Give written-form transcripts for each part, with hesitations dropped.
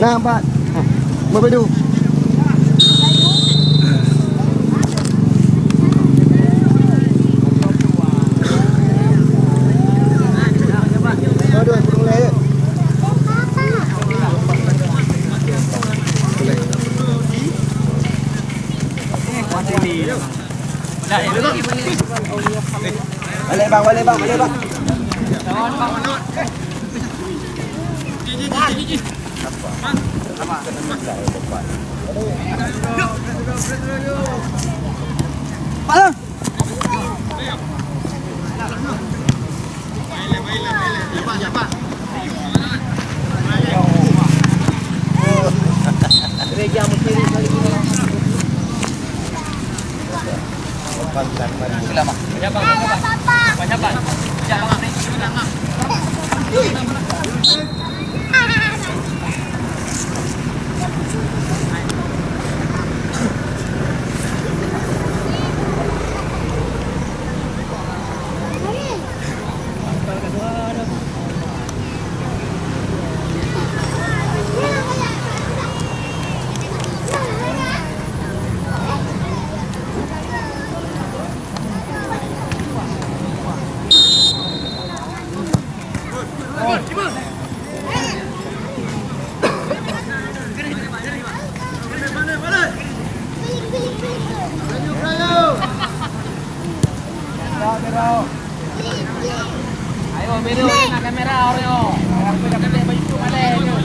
Nah, Pak. Mau bedu. Aduh, belum leh. Balik bang, balik bang, balik bang. Pak. Gereja Mutiara kali ini. Sila Mak. Banyak Bang. Banyak Bang. Jangan nih. Ayo video na kamera Oreo. Aku dah kena baju tu malai tu.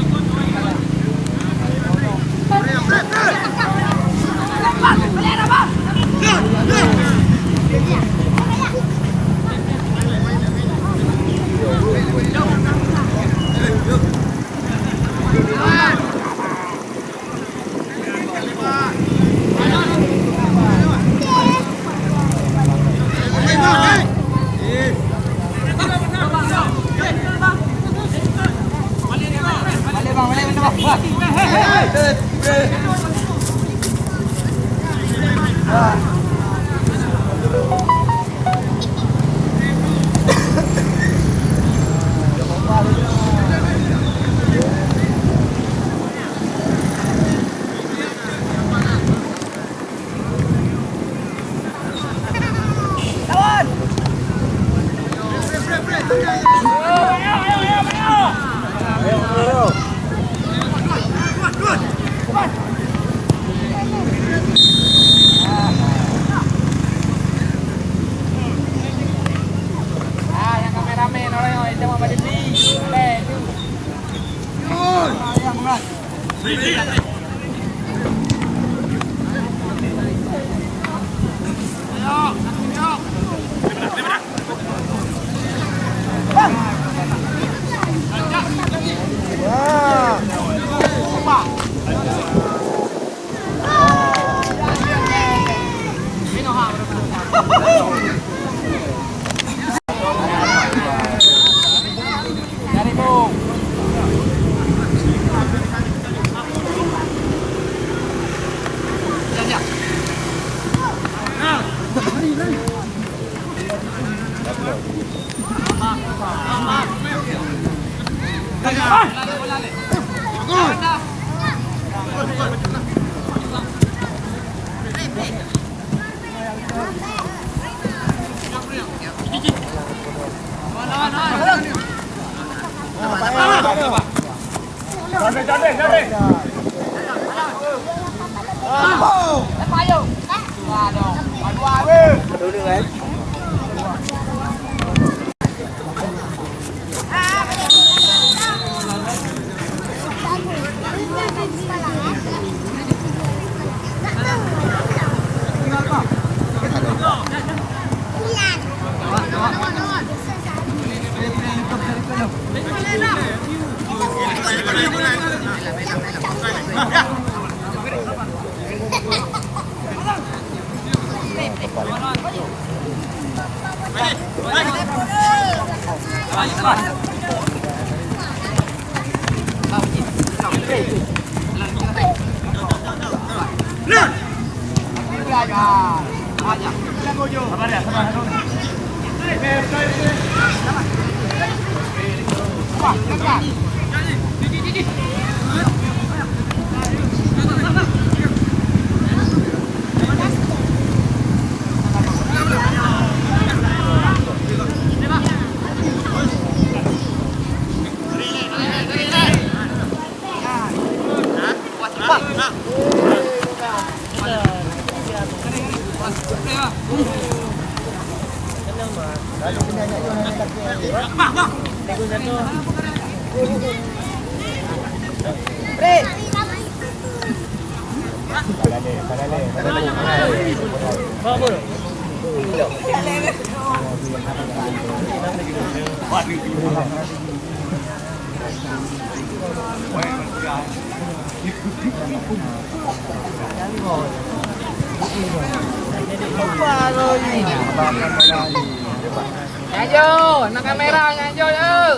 Nyanyo, nak kamera nyanyo yuk.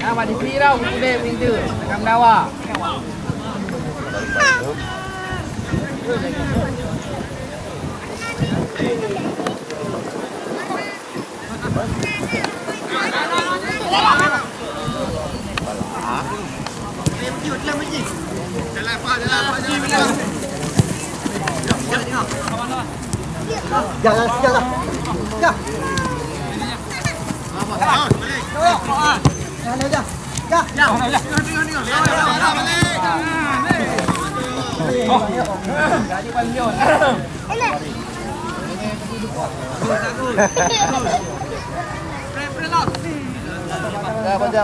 Apa di pirau udah pintu, rekam dawa. Jangan. Ya. Jadi panjang.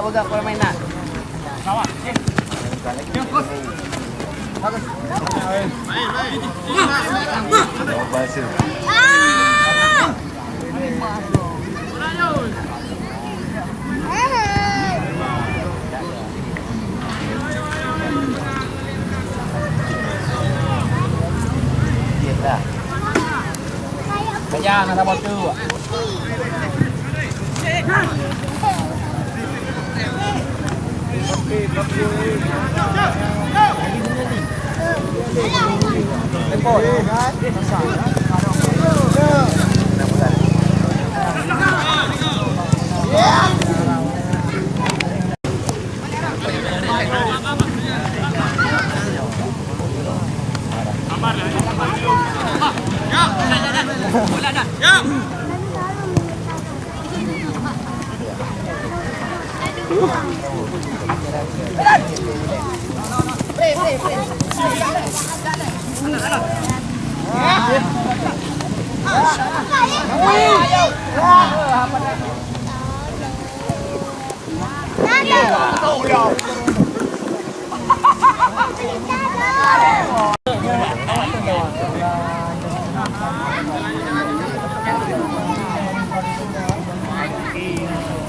Boga kalau mainan. Kaya nasa batu.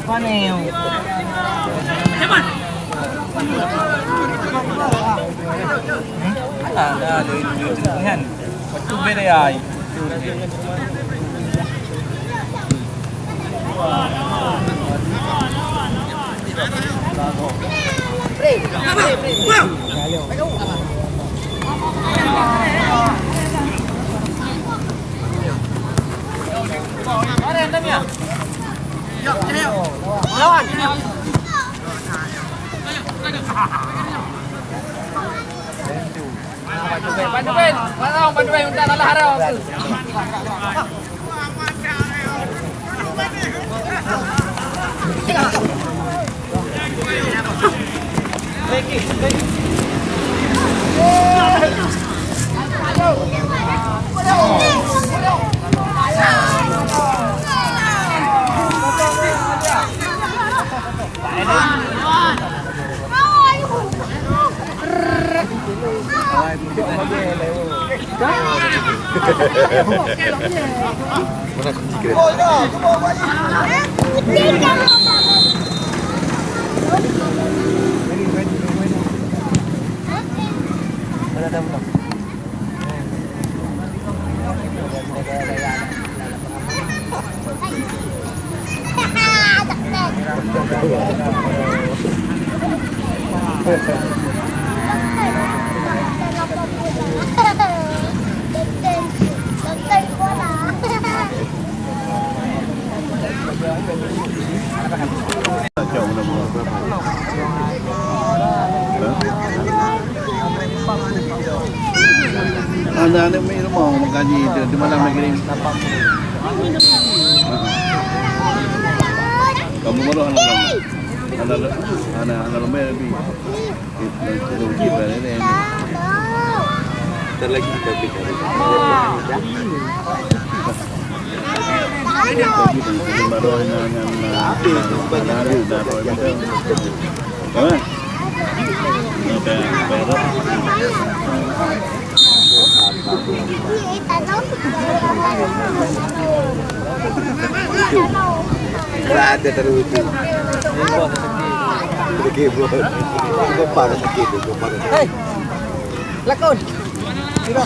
Paneo. Ada dengan waktu beda ya. Lawan. Bantu minta lalah harau. Anak-anak minum mau mengkaji di malam negeri. Kamu malu anak lemah lebih. Itu kita ini. Terlagi kita bicara. Ada terus. Pergi bro. Gue parah sakit, gue parah. Hei, lakon. Iro,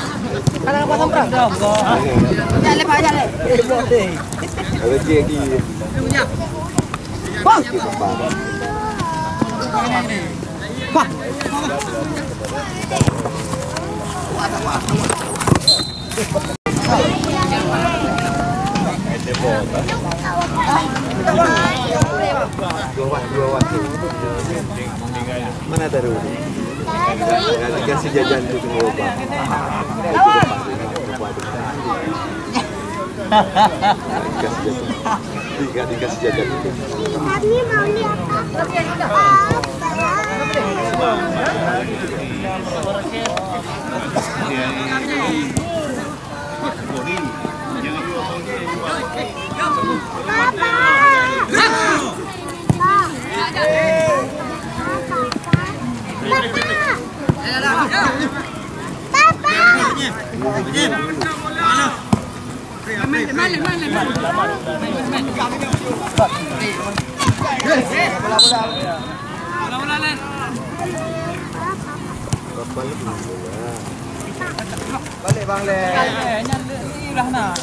kana apa samprang? Jale pa jale. Ada dia lagi. Bang. Wah. Dua waktu. Mana taruh? Kasih jajan itu semua lupa. Dikasih jajan itu. Kami mau lihat Balik Bang Le. Ulah nak.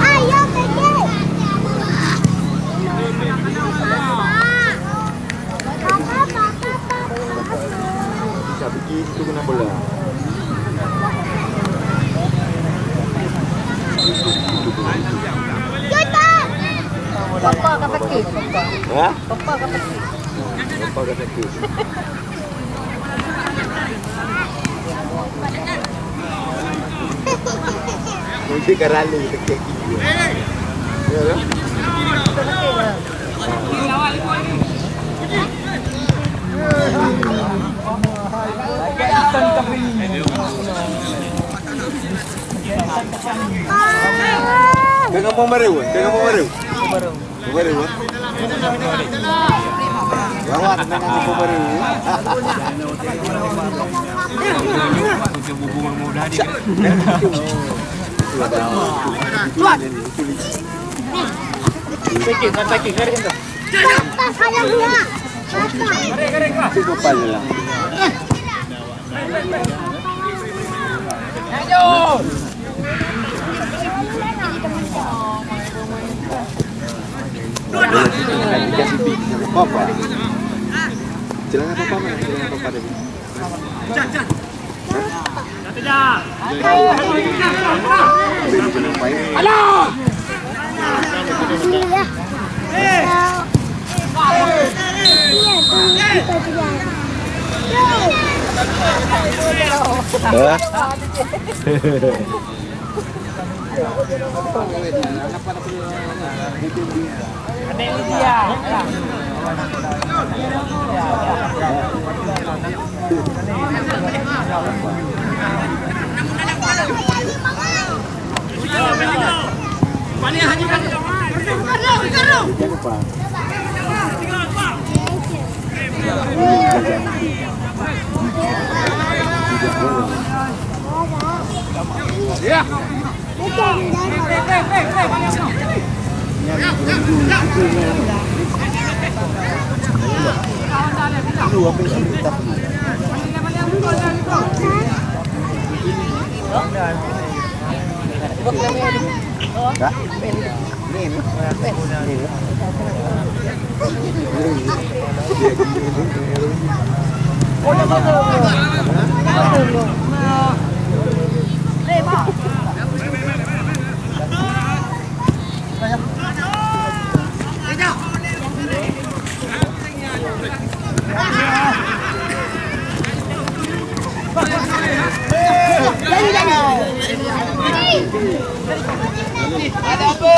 ayo pergi. Bisa begitu kena bola. Papa kata kis. Hah? Papa kata kis. Apa kata kis? Mesti kerali tekek gitu. Ya kan? Tengah mau merew, tengah mau merew. Merew. Lawat dengan mau merew. Papa sayang dia. Papa. Cukup aja lah. Dikasih big sama papa. Celana papa mana? Celana papa ada big. Halo. Iya. Ada apa?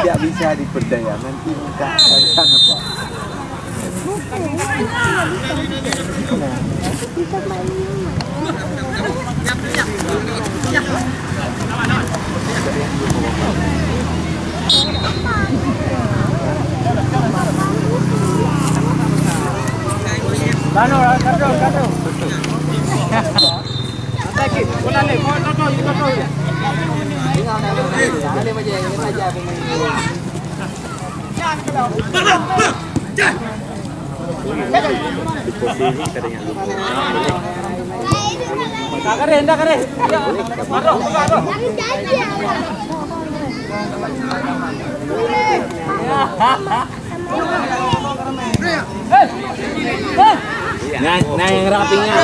Tidak bisa dipercaya nanti muka kalian apa? Nah yang rapinya.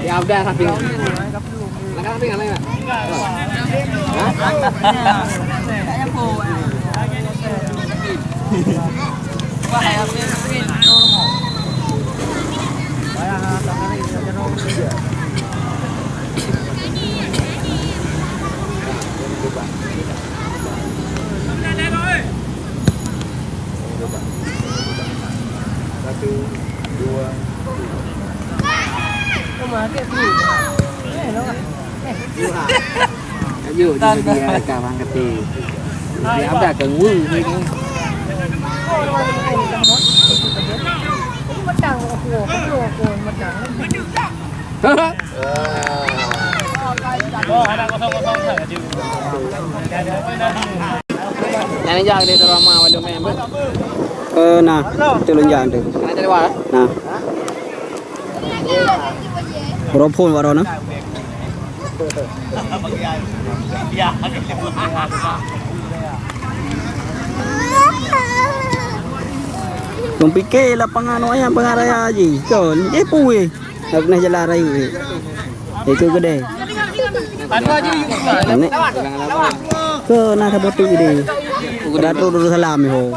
Ya udah rapi. Rapi nggak lagi? Ayo dia kawan keti. Dia ada kengwu ni. Jangan jangan dia drama walau member. Nah, tulung jangan tu. Nak cari wala? Nah. Ropon warona. Kung pikir lah pangano ayan pangaraya aji. Kon, puwe. Tak pernah jalan raya. Itu gede. Anu aja Ini. Ke nak sabotu gede. Udah dulu salam yo.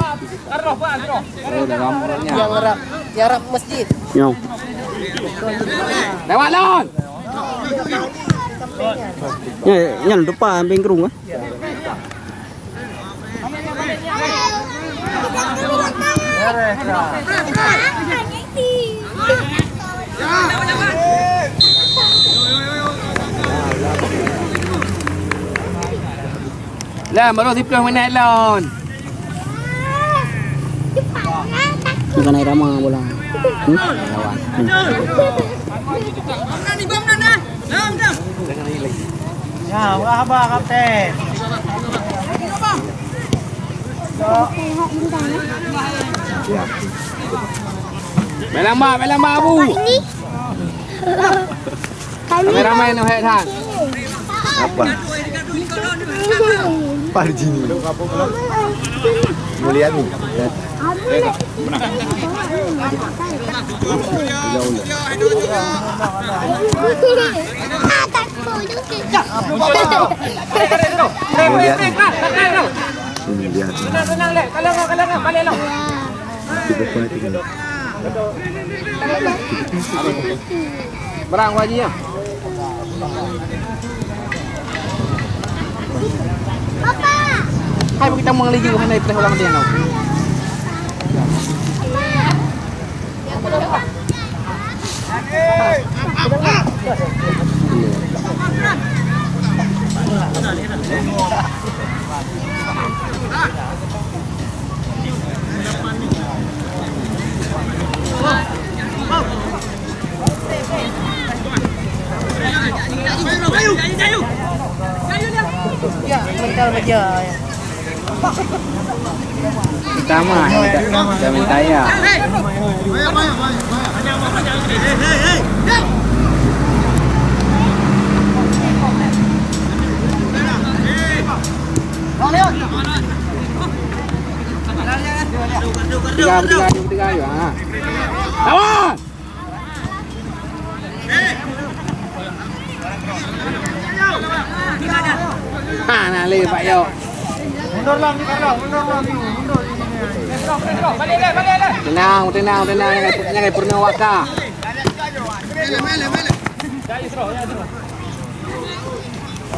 Yang Arab masjid. Yo. Lewat lawan. Nyal depan bengkrung ah. Lah, baru 10 minit lawan. Bukan air ramah bola. Ya, apa kapten? Melamba Abu. Ini. Kameramen yang head Apa? Parjini. Mulia ni. Tenang, Lek. Kalau balik lah. Berang wajib ya. Papa. Hai kita mau ngeligi bukan dari ulang dia tau. Ya, mental meja. Kita mah, kita minta ya. Tiga ya. Lawan. Nali Pak Yo. Mundur lang, mundur lang. Tenang, yang kayak Purnawaka.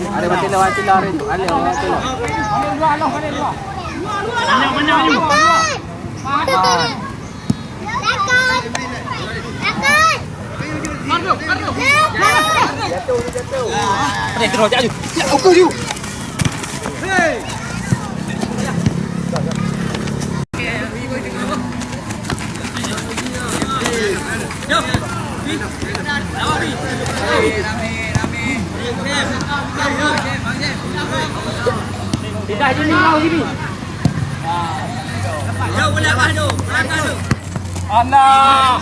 Ada batila rin. Batila. Tidak jadi mau gini. Jauh belakang tu. Anak.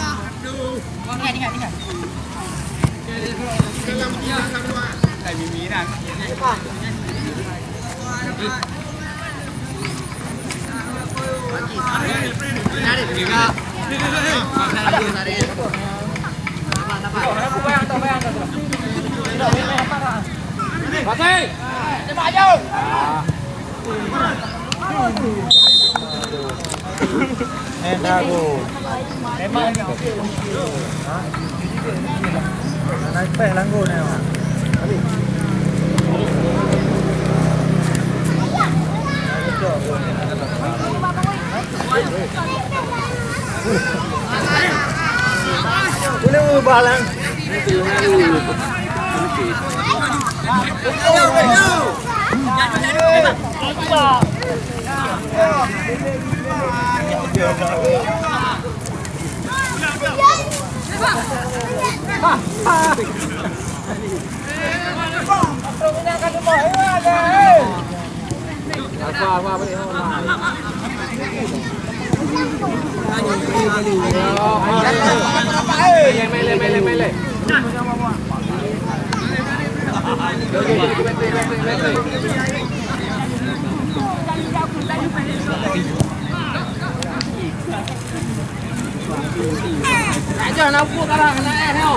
Tinggal. Masih. Cepat jauh. Dago. Memang naik pe langgo na. Boleh mo balang. Mele. Aja nampu karang naik heo.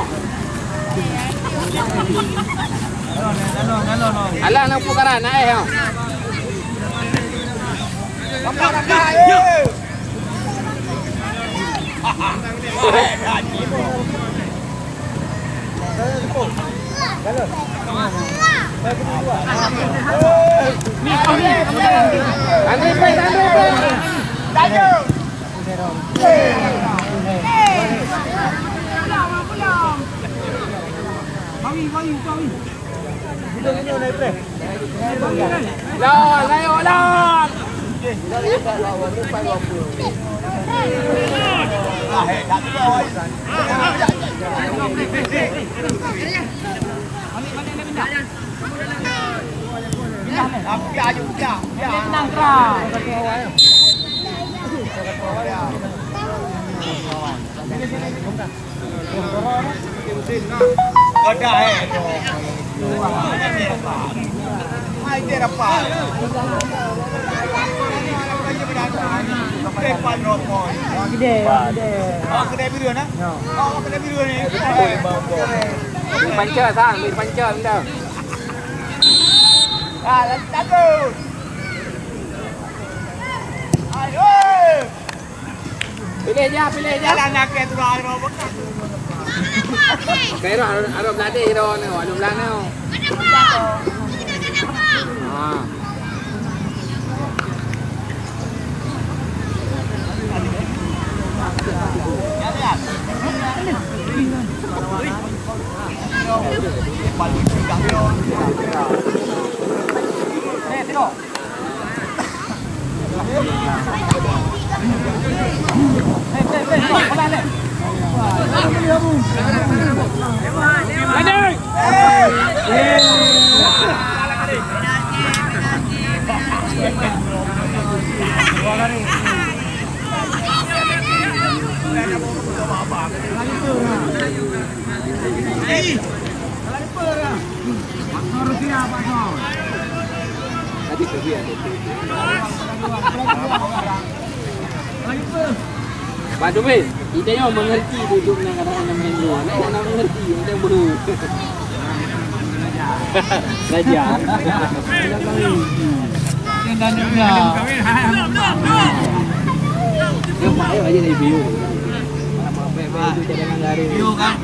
Alah nampu karang naik heo. Lawan. Pancel sang, pancel dah. Pilih aja. Kaya aro belate iro no, alum lang no. Ah. Pak Dubin, kita yang mengerti duduk dengan kadang-kadang main luar. Nak mengerti, kita baru. Belajar. Dia main aja dari view. Baik-baik itu cadangan dari. View kan?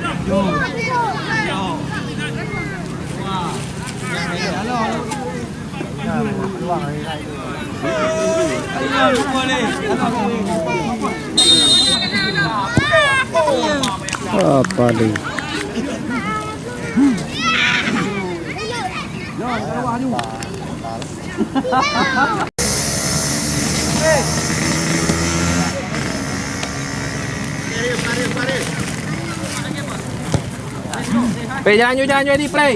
Apa deh? Jangan di play.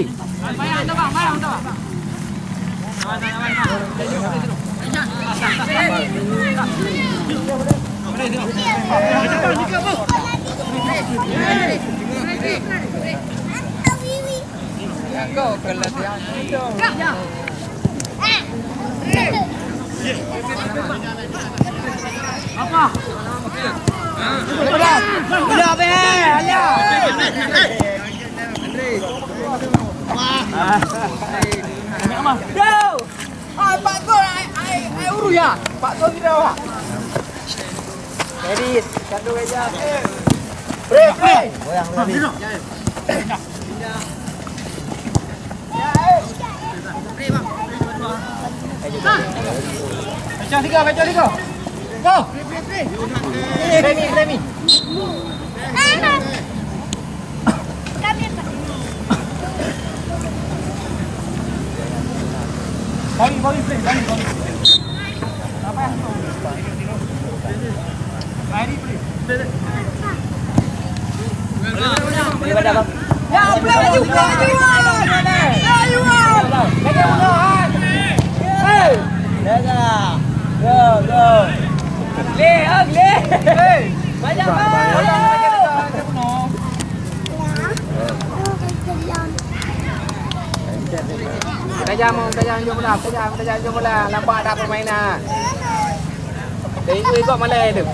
Kita jangan jom bola. Nampak tak permainan. Dia ikut Malay tu.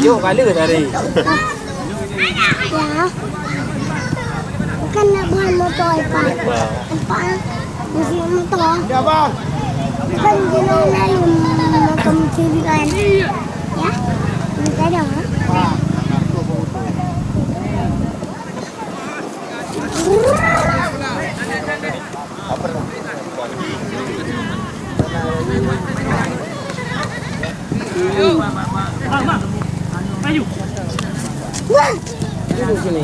Yo kali ke tadi? Ya. Kan nak bahan motor Pak. Pak. Mesti motor. Ya bang. Kan jenis lain motor mencuri kan. Ya. Minta dong. Wah. Duduk sini.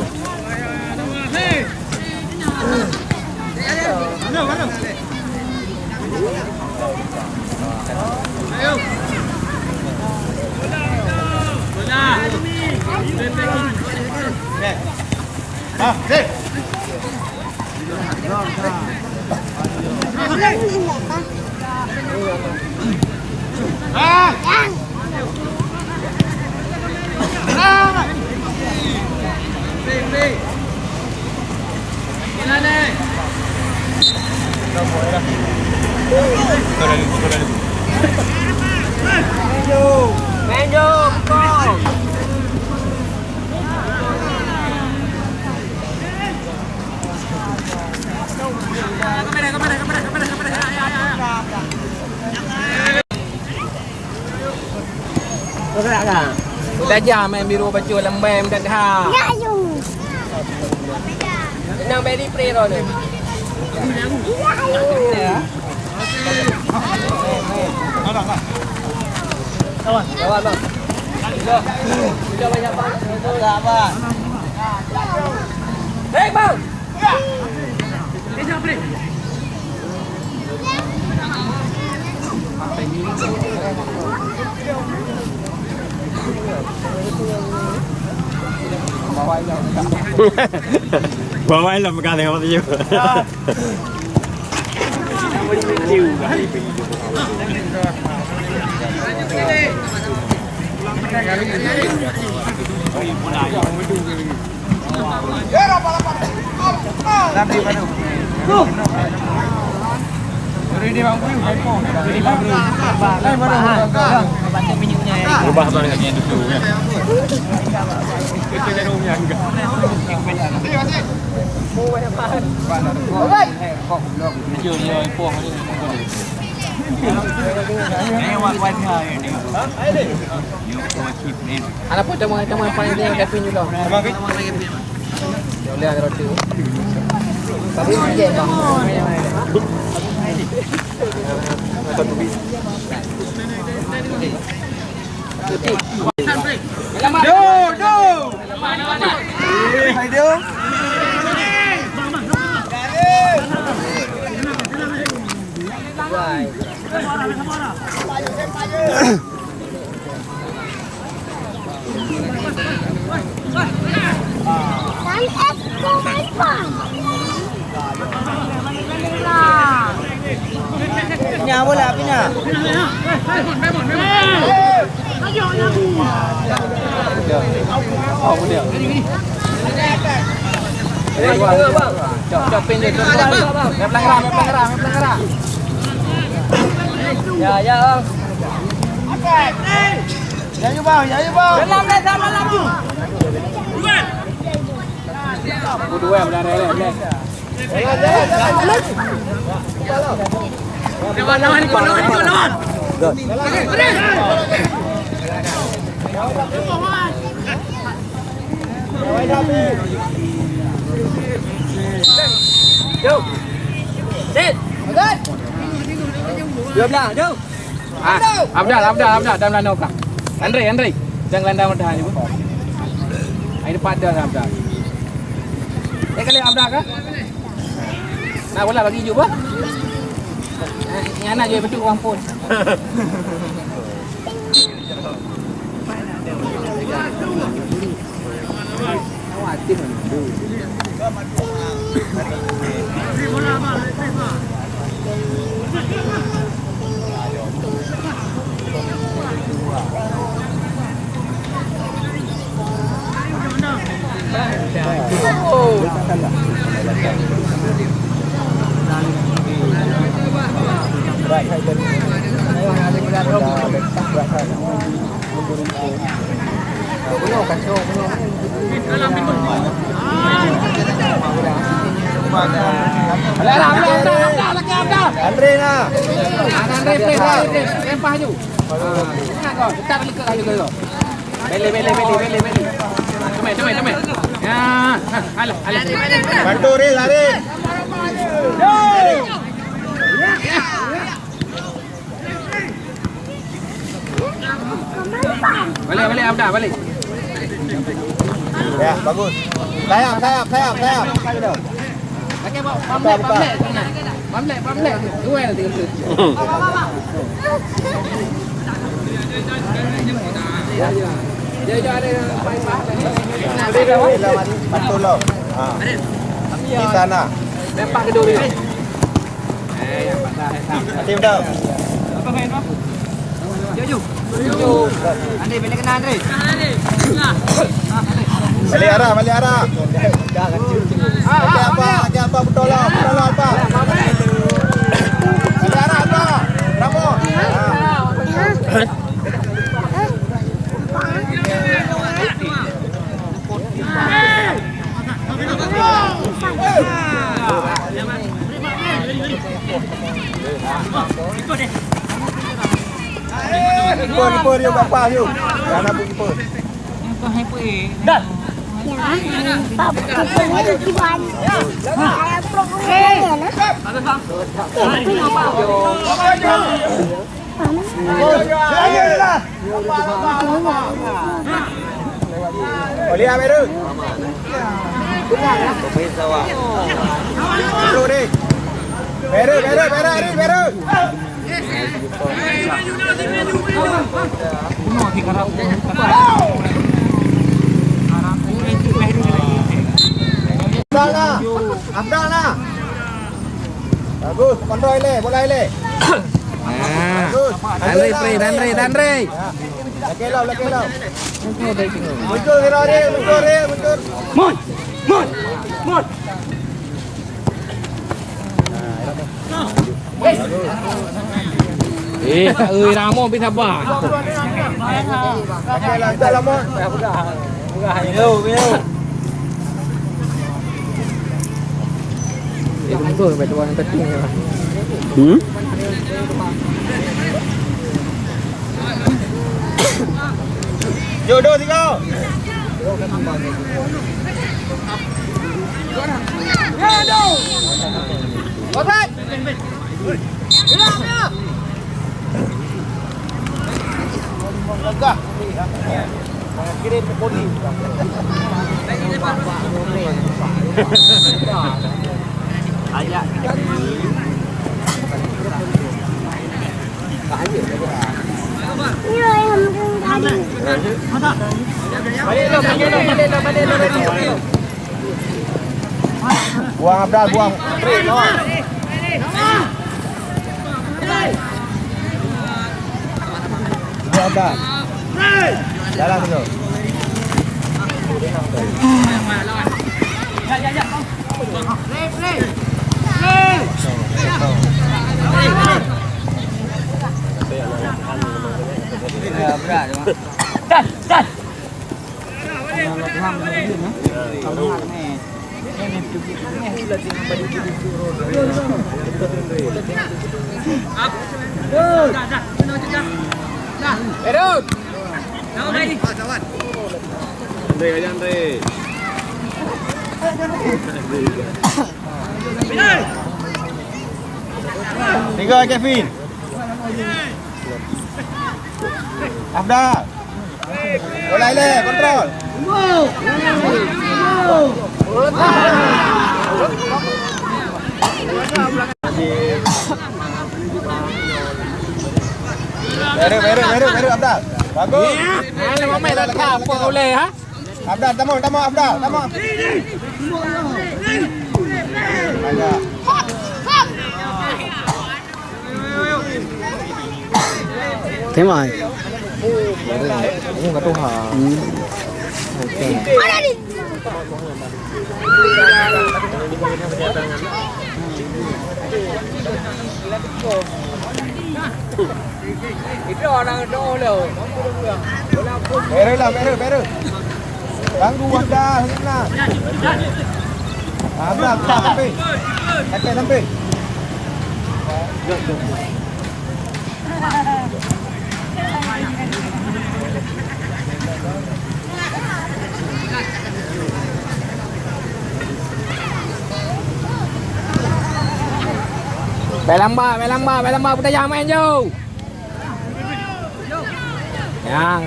Menjo, kong. Gerak kan? Dah jam main biru baju lembam dan dah. Ya yo. Nang beri pre ro ni. Ya. Kawan bang. Sudah banyak bang. Sudah bang. Hei bang. Ini apa ni? Bawain lah makan tengok tu. Nanti mana? Ini bang Puyu, handphone. Ini bang Puyu. Mana? Bantu minumnya. Ubah bang lagi duduknya. Itu dari rumahnya enggak. Mau banyak bahan. Kok belum. Jujur dia handphone ni. Ini wifi ni. Ayo deh. You go keep ni. Ada pun teman-teman paling dia Kevin juga. Abang ke? Boleh ada roti. Tapi je bang. Hai dia. Dan esko maipang. Nya bola apinya. Oh, boleh. Bang. Jom pin dia. Bang. Main pelanggaran. Ya, bang. Ya you bang. Dalam. Dua berlari. Lawan. Jom. Set. Jom dah, jom. Abdal dalam landau kah? Andre. Jangan landau dah ni. Ini pada Abdal. Kali Abdal kah? Nak bola bagi juga. Yang anak je betul orang pun. Awak tim dulu. Andre na. Andre lempah ju. Ingat kau, tak balik kayu kau. Beli. Cuma. Ya, alah. Bantu Ril, lari. Balik Abda, balik. Ya, bagus. Sayap. Okey, pamlek. Pamlek. Duel 3 Dia ada Betul loh. Di sana. Lepak ke dulu. Yang patah. Tim dah. Andre, balik kena Andre. Balik arah. Lagi apa? Betul lah apa? Balik arah apa? Ramo. Kiper dia berapa tu? Jangan apa kiper. Ya. Pak kipernya Iwan. Saya program na. Boleh Meru. Meru ni. Meru. Abdal lah. Bagus, kontrol le, bola le. Bagus. Andre. Lagi lau. Muncul Hero ni, muncul. Mun. Ramo bisa apa? Lancar lah Mun. Betul yang penting. Jodoh 3. Alright. Legah. Kirim ke poni. Ajak. Ini loh yang tadi. Balik. Buang Abdal, buang. Buang Abdal. Jalan dulu. Tiga Kevin. Abdal. Bola ile, kontrol. Meru Abdal. Bagus. Mau main apa boleh ha? Abdal, tamo Abdal. Agak. Thế mà. Enggak tahu ha. Ada di. Itu orang dulu. Meru. Ganggu Abdal, hendak. Abdal, sampai. Sampai. Belamba, kita jangan main jauh. Yang,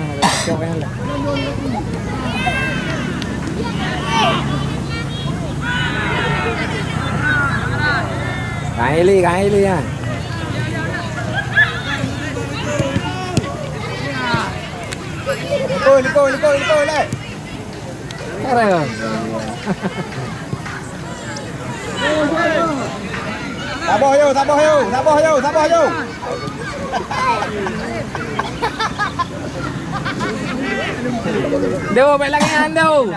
Kaili ya. Liko le. Keren. Sabar yo. Do, baik lagi ando.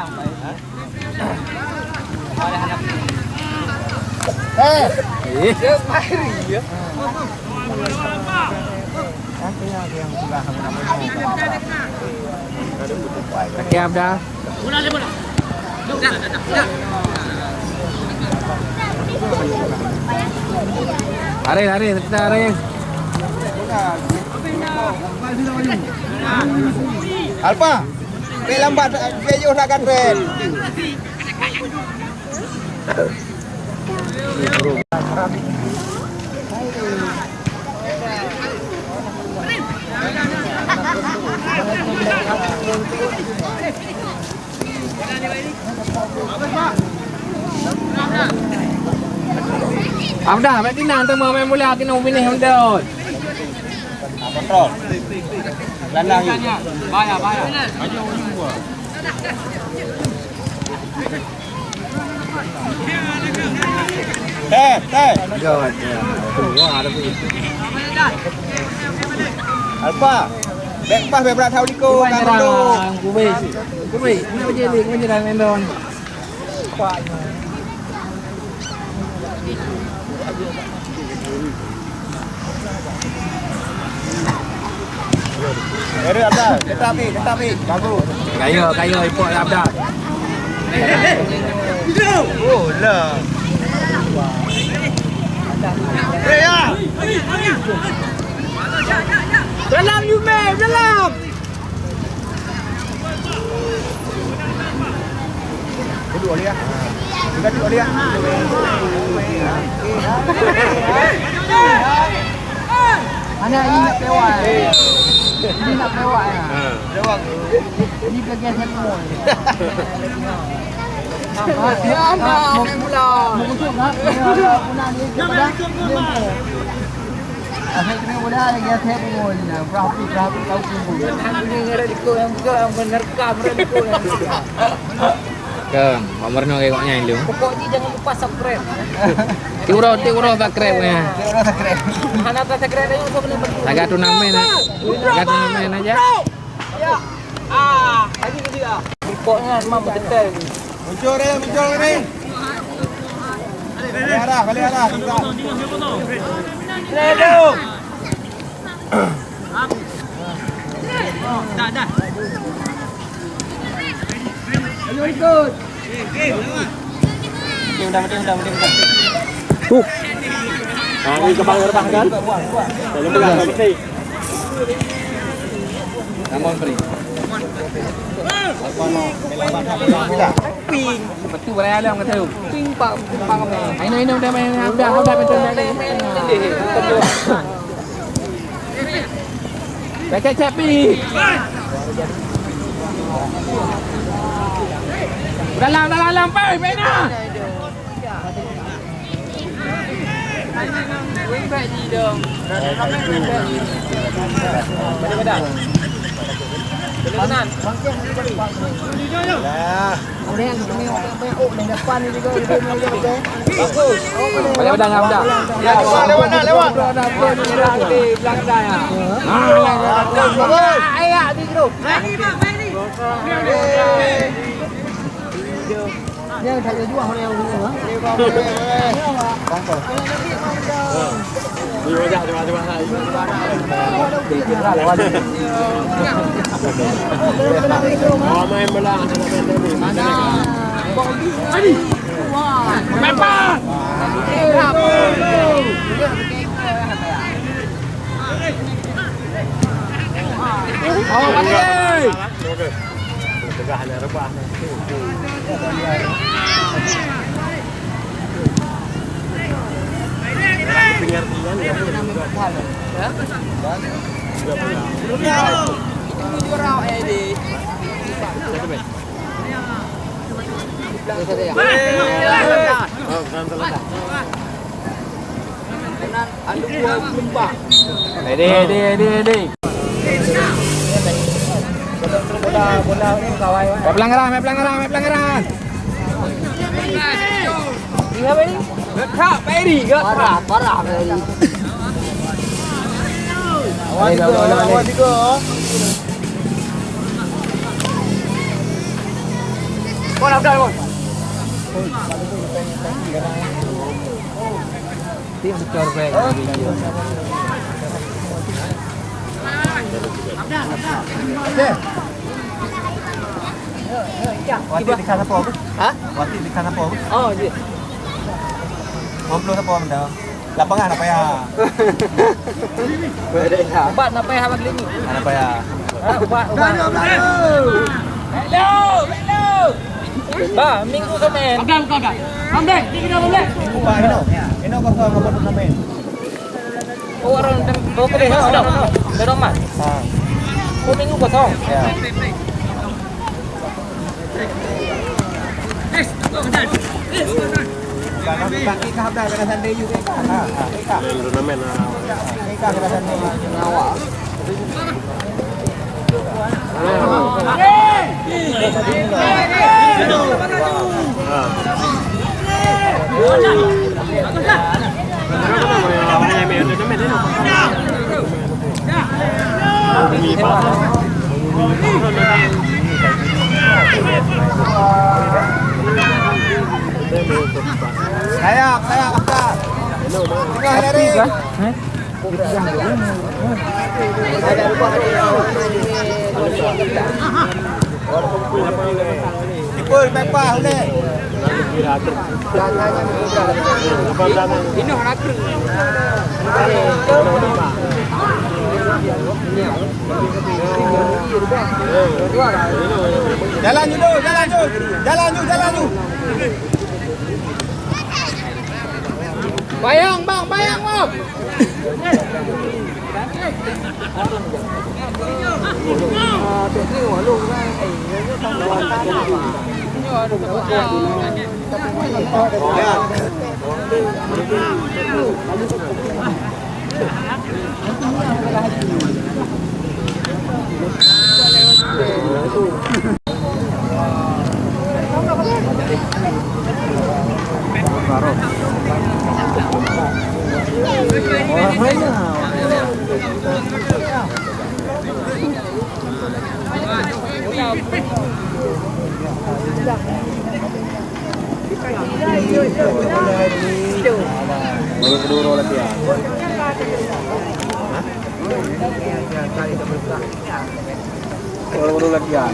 Kaki Abda. Lari, kita lari. Alpa. Be lambat dia nak keren. Abda, baik tina antar main bola kena finish Abda. Kontrol. Landang ni. Bahaya. Teh. Alpa. Back pas berat tahu Liko kan tu. Kubi. Ini aja lik aja dah mendon. Ada. Tetapi. Bagus. Kayo ipok Abda. Oh lah. Ya. Dalam you man, dalam. Dua dia. Dua dia. Mana ini nak lewat. Ini nak lewat. Lewat. Ini bagian semua. Ya, main bola. Mungkin nak puna ni kepada dia. Akhir kena bola lagi saya pun berapa tahu pun. Ini ada Liko yang menerkam Liko yang. Ke, Pamerno kayaknya ini. Pokoknya jangan lupa subscribe. Tiuro subscribe-nya. Mana tak subscribe ni untuk beli baju. Laga turnamen aja. Ya. Lagi dia. Pokoknya memang betul. Muncul ni. Balik arah. Dah. Ayo ikut. Udah. Ini kebang kan? Dalam pegang mesti. Namun free. Ping. Betul beraya lah orang kata. Ping pak kami. Ini udah main udah betul lagi. Baca capi. Dalam pai pena. Wing back di dong. Kanan. Lah. Boleh yang kami oh di depan ni juga bagus. Boleh pedang Abda. Ya, lewat. Ada belakang dah. Bagus. Ayah di grup. Dia dah ada dua orang yang dulu. Main bola. Memang. Oh, mati. Tegahan rebah. Pengertian ya. Di. Pelanggaran. Ini apa ini? Kak, Peri ke? Parah Peri. Awas tiga. Kon Abdal kon. Tim skor baik. Wati di kana po. Ha? Wati di kana po. Oh, iya. Komplo na po ang daw. Lapangan apa ya? Ubat na pa hawag lingi. Ano pa ya? Ubat. Hello. Ba, minggu ka men. Agam. Amdek, di kita boleh. Upa ino ko sa mabot namin. Oh, orang dan bawa ke dia. Dorong mas. Ha. Oh, minggu kosong. Ya. Kalau bagi ka habda kana sande yu ka. Ha. Ika. Turnamen. Ika kana sande ngawa. Kayak apa? Tinggal dari. Ipul pepa hule. Ini orang kru. Jalan ju. Bayang bang, bayang bang. Baru kedua lagi ya. Baru lagi ya.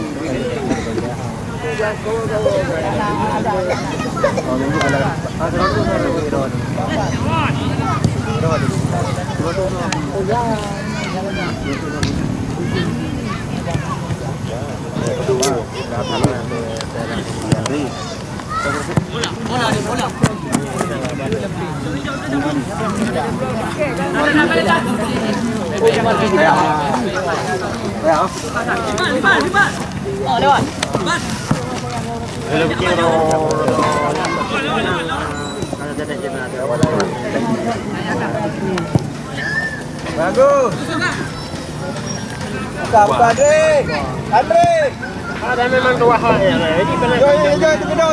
Bagus. Buka Andre. Ada memang dua hal ya. Ini benar.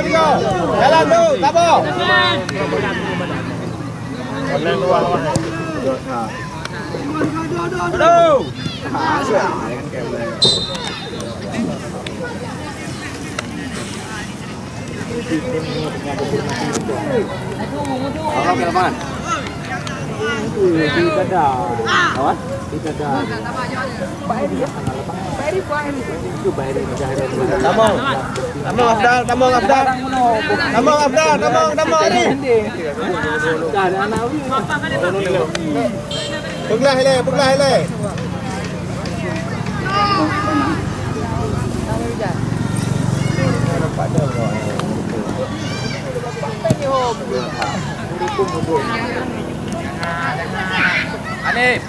Tiga. Jalan tu, tabo. Ada dua hal. Aduh. Tamong Afdal ni. Puglah hele. Anif.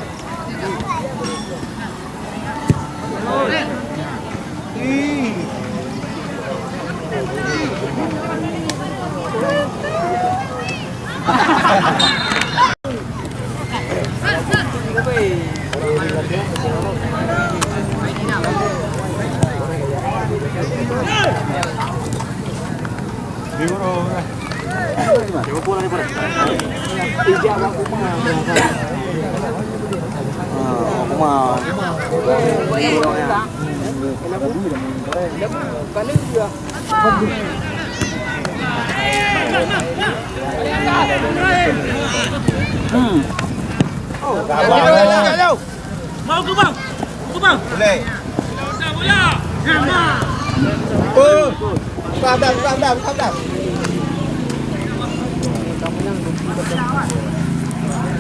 Mau ke bang? Ke bang? Boleh. Sadap.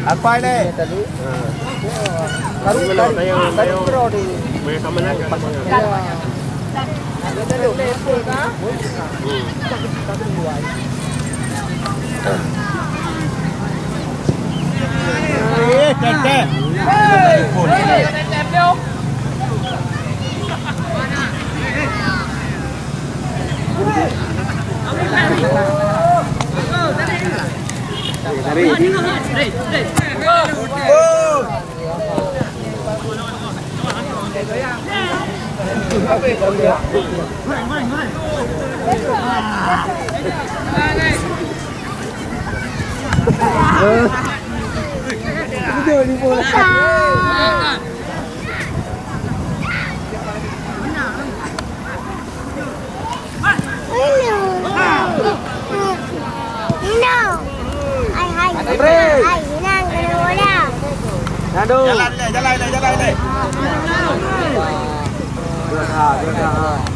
Apa ini? Jalan deh.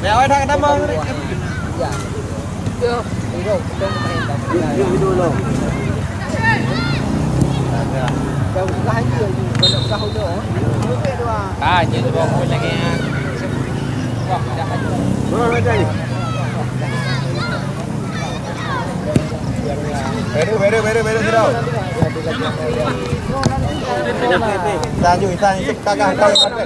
Mẹ thằng Tâm ơi. Jadi bawa lagi. Beru sirau. Tanyu kakak kau pakai.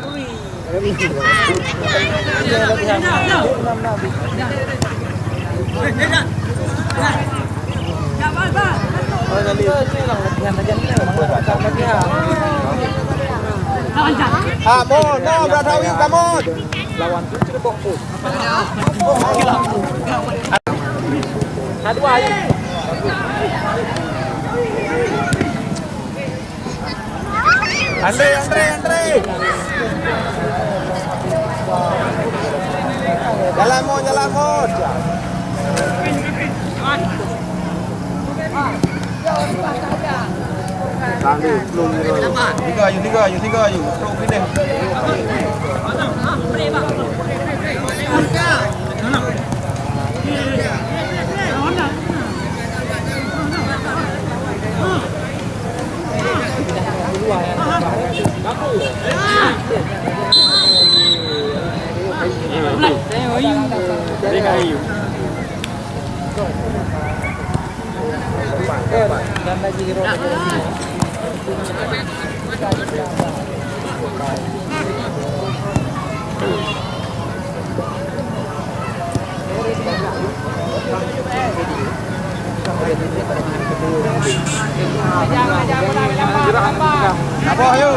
Mon, Bratawi, come on. Lawan Andre. Jalan mon. Tadi belum tiga ayu. Terus ini. Apa ayo?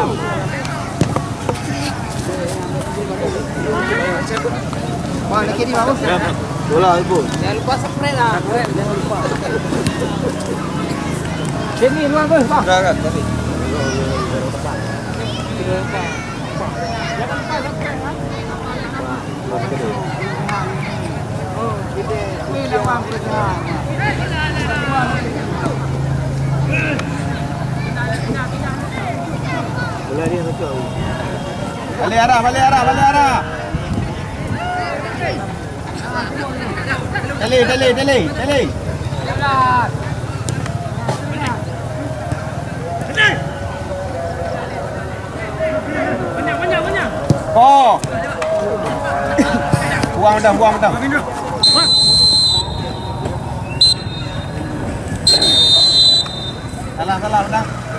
Mana kiri bagus? Bola ibu. Jangan lupa spray lah. Jangan lupa. Sini luang bos, Pak. Enggak. Oh, gitu. Ini lapang kita. Bola dia satu. Balik arah. Tali. Oh. Buang dah. Salah dah.